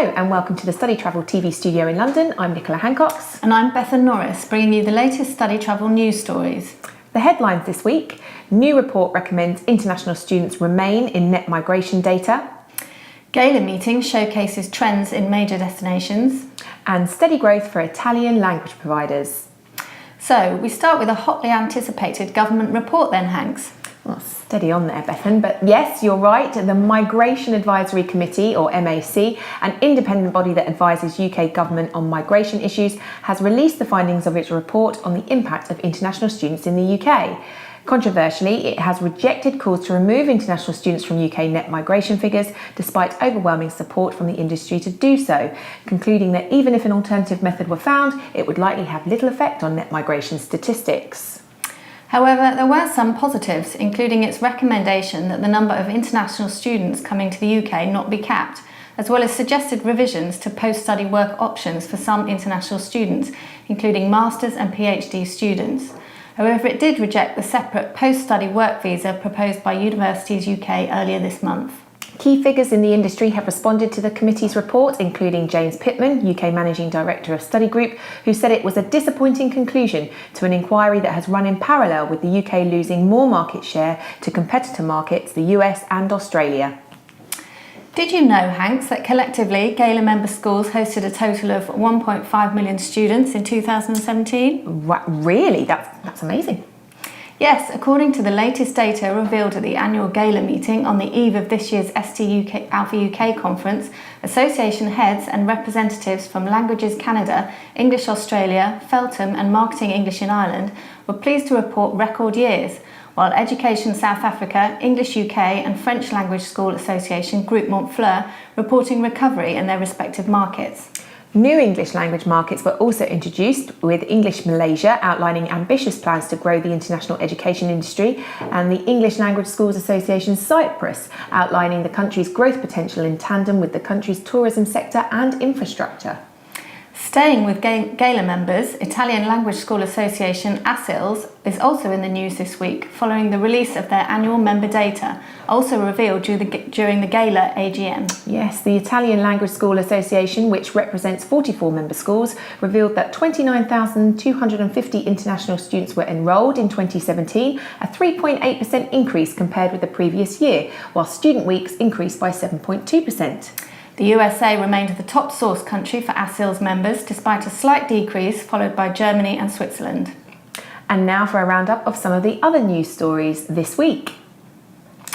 Hello and welcome to the StudyTravel TV studio in London. I'm Nicola Hancox. And I'm Bethan Norris, bringing you the latest StudyTravel news stories. The headlines this week: new report recommends international students remain in net migration data. GAELA meeting showcases trends in major destinations. And steady growth for Italian language providers. So we start with a hotly anticipated government report then, Hanks. Well, steady on there, Bethan. But yes, you're right. The Migration Advisory Committee, or MAC, an independent body that advises UK government on migration issues, has released the findings of its report on the impact of international students in the UK. Controversially, it has rejected calls to remove international students from UK net migration figures, despite overwhelming support from the industry to do so, concluding that even if an alternative method were found, it would likely have little effect on net migration statistics. However, there were some positives, including its recommendation that the number of international students coming to the UK not be capped, as well as suggested revisions to post-study work options for some international students, including Masters and PhD students. However, it did reject the separate post-study work visa proposed by Universities UK earlier this month. Key figures in the industry have responded to the committee's report, including James Pittman, UK Managing Director of Study Group, who said it was a disappointing conclusion to an inquiry that has run in parallel with the UK losing more market share to competitor markets, the US and Australia. Did you know, Hanks, that collectively GAELA member schools hosted a total of 1.5 million students in 2017? Really? That's amazing. Yes, according to the latest data revealed at the annual GAELA meeting on the eve of this year's Alpha UK conference, association heads and representatives from Languages Canada, English Australia, Feltham and Marketing English in Ireland were pleased to report record years, while Education South Africa, English UK and French Language School Association Group Montfleur reporting recovery in their respective markets. New English language markets were also introduced, with English Malaysia outlining ambitious plans to grow the international education industry, and the English Language Schools Association Cyprus outlining the country's growth potential in tandem with the country's tourism sector and infrastructure. Staying with GAELA members, Italian Language School Association ASILS is also in the news this week, following the release of their annual member data, also revealed during the GAELA AGM. Yes, the Italian Language School Association, which represents 44 member schools, revealed that 29,250 international students were enrolled in 2017, a 3.8% increase compared with the previous year, while student weeks increased by 7.2%. The USA remained the top source country for ASILS members, despite a slight decrease, followed by Germany and Switzerland. And now for a roundup of some of the other news stories this week.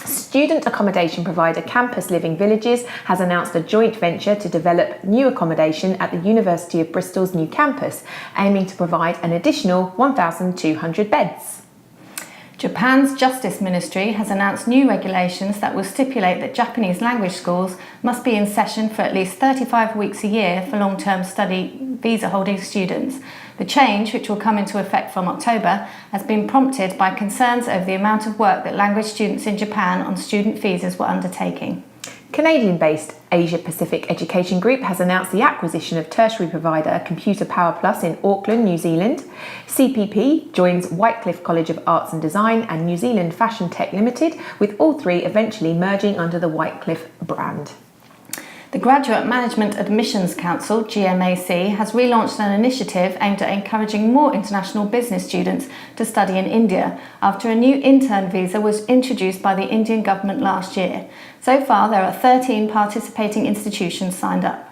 Student accommodation provider Campus Living Villages has announced a joint venture to develop new accommodation at the University of Bristol's new campus, aiming to provide an additional 1,200 beds. Japan's Justice Ministry has announced new regulations that will stipulate that Japanese language schools must be in session for at least 35 weeks a year for long-term study visa-holding students. The change, which will come into effect from October, has been prompted by concerns over the amount of work that language students in Japan on student visas were undertaking. Canadian-based Asia Pacific Education Group has announced the acquisition of tertiary provider Computer Power Plus in Auckland, New Zealand. CPP joins Whitecliffe College of Arts and Design and New Zealand Fashion Tech Limited, with all three eventually merging under the Whitecliffe brand. The Graduate Management Admissions Council, GMAC, has relaunched an initiative aimed at encouraging more international business students to study in India after a new intern visa was introduced by the Indian government last year. So far, there are 13 participating institutions signed up.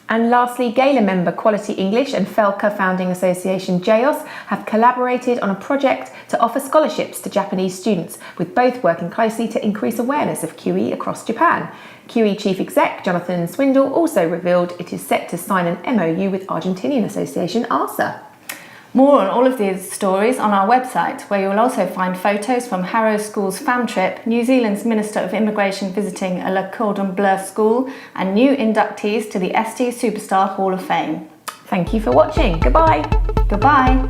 And lastly, GAELA member Quality English and FELCA founding association JEOS have collaborated on a project to offer scholarships to Japanese students, with both working closely to increase awareness of QE across Japan. QE Chief Exec Jonathan Swindle also revealed it is set to sign an MOU with Argentinian association ARSA. More on all of these stories on our website, where you will also find photos from Harrow School's fam trip, New Zealand's Minister of Immigration visiting a Le Cordon Bleu school, and new inductees to the ST Superstar Hall of Fame. Thank you for watching. Goodbye. Goodbye.